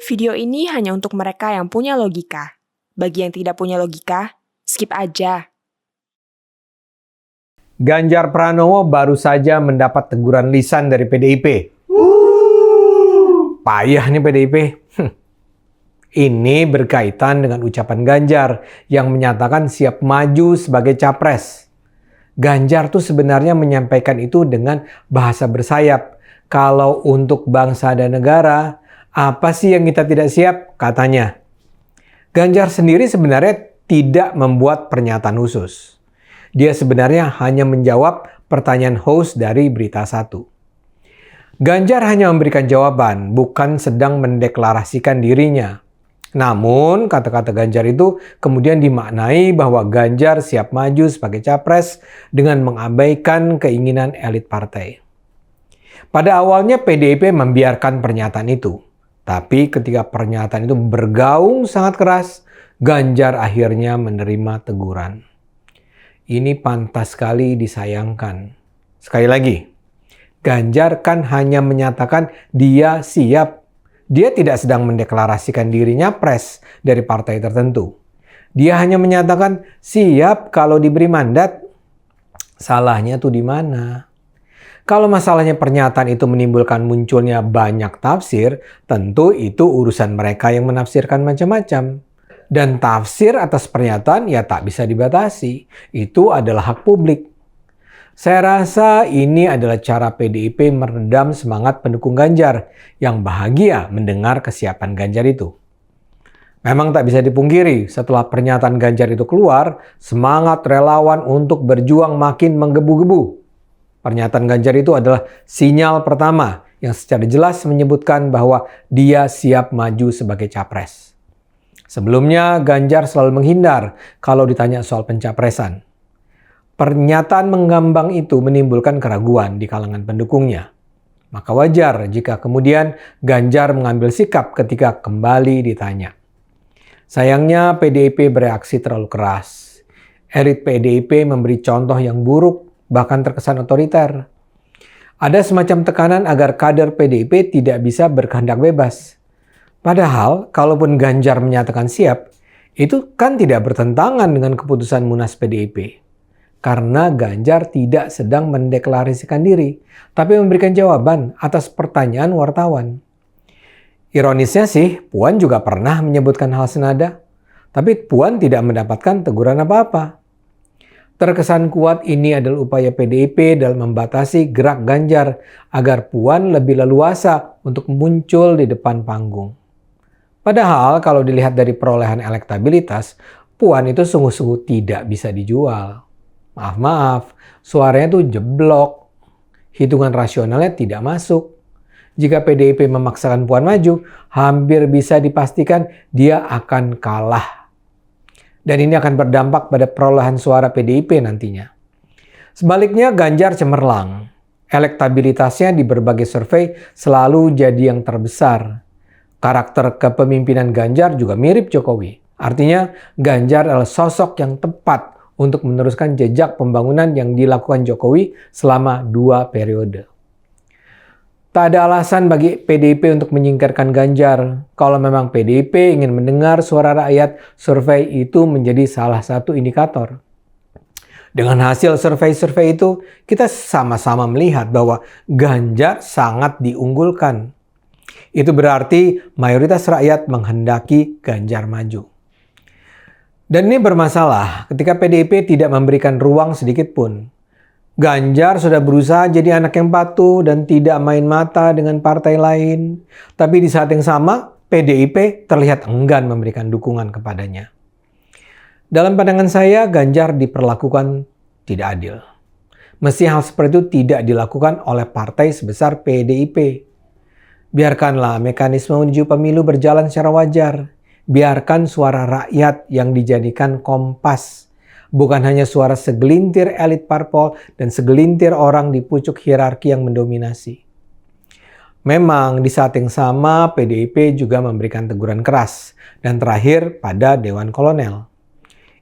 Video ini hanya untuk mereka yang punya logika. Bagi yang tidak punya logika, skip aja. Ganjar Pranowo baru saja mendapat teguran lisan dari PDIP. Payah nih PDIP. Ini berkaitan dengan ucapan Ganjar yang menyatakan siap maju sebagai capres. Ganjar tuh sebenarnya menyampaikan itu dengan bahasa bersayap. Kalau untuk bangsa dan negara, apa sih yang kita tidak siap? Katanya. Ganjar sendiri sebenarnya tidak membuat pernyataan khusus. Dia sebenarnya hanya menjawab pertanyaan host dari Berita Satu. Ganjar hanya memberikan jawaban, bukan sedang mendeklarasikan dirinya. Namun, kata-kata Ganjar itu kemudian dimaknai bahwa Ganjar siap maju sebagai capres dengan mengabaikan keinginan elit partai. Pada awalnya PDIP membiarkan pernyataan itu. Tapi ketika pernyataan itu bergaung sangat keras, Ganjar akhirnya menerima teguran. Ini pantas sekali disayangkan. Sekali lagi, Ganjar kan hanya menyatakan dia siap. Dia tidak sedang mendeklarasikan dirinya pres dari partai tertentu. Dia hanya menyatakan siap kalau diberi mandat. Salahnya tuh di mana? Kalau masalahnya pernyataan itu menimbulkan munculnya banyak tafsir, tentu itu urusan mereka yang menafsirkan macam-macam. Dan tafsir atas pernyataan ya tak bisa dibatasi. Itu adalah hak publik. Saya rasa ini adalah cara PDIP meredam semangat pendukung Ganjar yang bahagia mendengar kesiapan Ganjar itu. Memang tak bisa dipungkiri, setelah pernyataan Ganjar itu keluar, semangat relawan untuk berjuang makin menggebu-gebu. Pernyataan Ganjar itu adalah sinyal pertama yang secara jelas menyebutkan bahwa dia siap maju sebagai capres. Sebelumnya, Ganjar selalu menghindar kalau ditanya soal pencapresan. Pernyataan menggambang itu menimbulkan keraguan di kalangan pendukungnya. Maka wajar jika kemudian Ganjar mengambil sikap ketika kembali ditanya. Sayangnya PDIP bereaksi terlalu keras. Elit PDIP memberi contoh yang buruk, bahkan terkesan otoriter. Ada semacam tekanan agar kader PDIP tidak bisa berkehendak bebas. Padahal, kalaupun Ganjar menyatakan siap, itu kan tidak bertentangan dengan keputusan Munas PDIP. Karena Ganjar tidak sedang mendeklarasikan diri, tapi memberikan jawaban atas pertanyaan wartawan. Ironisnya sih, Puan juga pernah menyebutkan hal senada, tapi Puan tidak mendapatkan teguran apa-apa. Terkesan kuat ini adalah upaya PDIP dalam membatasi gerak Ganjar agar Puan lebih leluasa untuk muncul di depan panggung. Padahal kalau dilihat dari perolehan elektabilitas, Puan itu sungguh-sungguh tidak bisa dijual. Maaf, suaranya tuh jeblok. Hitungan rasionalnya tidak masuk. Jika PDIP memaksakan Puan maju, hampir bisa dipastikan dia akan kalah. Dan ini akan berdampak pada perolehan suara PDIP nantinya. Sebaliknya Ganjar cemerlang. Elektabilitasnya di berbagai survei selalu jadi yang terbesar. Karakter kepemimpinan Ganjar juga mirip Jokowi. Artinya Ganjar adalah sosok yang tepat untuk meneruskan jejak pembangunan yang dilakukan Jokowi selama 2 periode. Tak ada alasan bagi PDIP untuk menyingkirkan Ganjar. Kalau memang PDIP ingin mendengar suara rakyat, survei itu menjadi salah satu indikator. Dengan hasil survei-survei itu, kita sama-sama melihat bahwa Ganjar sangat diunggulkan. Itu berarti mayoritas rakyat menghendaki Ganjar maju. Dan ini bermasalah ketika PDIP tidak memberikan ruang sedikit pun. Ganjar sudah berusaha jadi anak yang patuh dan tidak main mata dengan partai lain. Tapi di saat yang sama, PDIP terlihat enggan memberikan dukungan kepadanya. Dalam pandangan saya, Ganjar diperlakukan tidak adil. Mesti hal seperti itu tidak dilakukan oleh partai sebesar PDIP. Biarkanlah mekanisme menuju pemilu berjalan secara wajar. Biarkan suara rakyat yang dijadikan kompas, bukan hanya suara segelintir elit parpol dan segelintir orang di pucuk hierarki yang mendominasi. Memang di saat yang sama PDIP juga memberikan teguran keras dan terakhir pada Dewan Kolonel.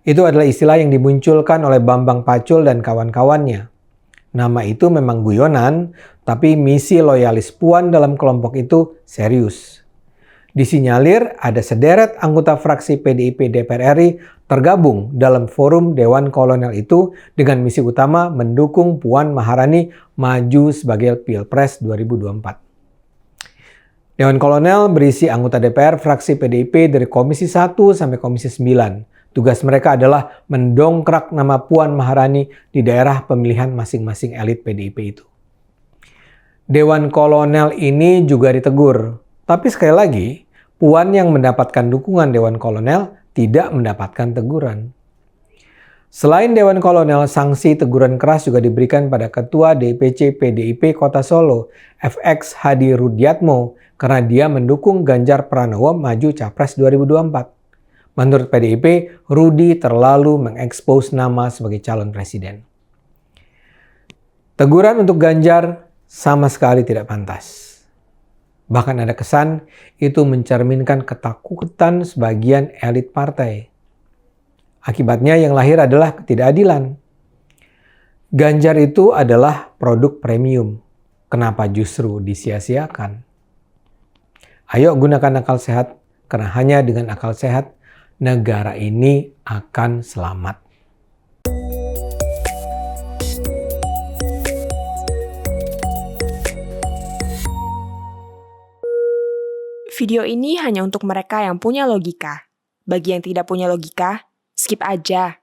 Itu adalah istilah yang dimunculkan oleh Bambang Pacul dan kawan-kawannya. Nama itu memang guyonan, tapi misi loyalis Puan dalam kelompok itu serius. Disinyalir ada sederet anggota fraksi PDIP DPR RI tergabung dalam forum Dewan Kolonel itu dengan misi utama mendukung Puan Maharani maju sebagai Pilpres 2024. Dewan Kolonel berisi anggota DPR fraksi PDIP dari Komisi 1 sampai Komisi 9. Tugas mereka adalah mendongkrak nama Puan Maharani di daerah pemilihan masing-masing elit PDIP itu. Dewan Kolonel ini juga ditegur. Tapi sekali lagi, Puan yang mendapatkan dukungan Dewan Kolonel tidak mendapatkan teguran. Selain Dewan Kolonel, sanksi teguran keras juga diberikan pada Ketua DPC PDIP Kota Solo, FX Hadi Rudiatmo, karena dia mendukung Ganjar Pranowo maju Capres 2024. Menurut PDIP, Rudi terlalu mengekspos nama sebagai calon presiden. Teguran untuk Ganjar sama sekali tidak pantas. Bahkan ada kesan itu mencerminkan ketakutan sebagian elit partai. Akibatnya yang lahir adalah ketidakadilan. Ganjar itu adalah produk premium. Kenapa justru disia-siakan? Ayo gunakan akal sehat, karena hanya dengan akal sehat negara ini akan selamat. Video ini hanya untuk mereka yang punya logika. Bagi yang tidak punya logika, skip aja.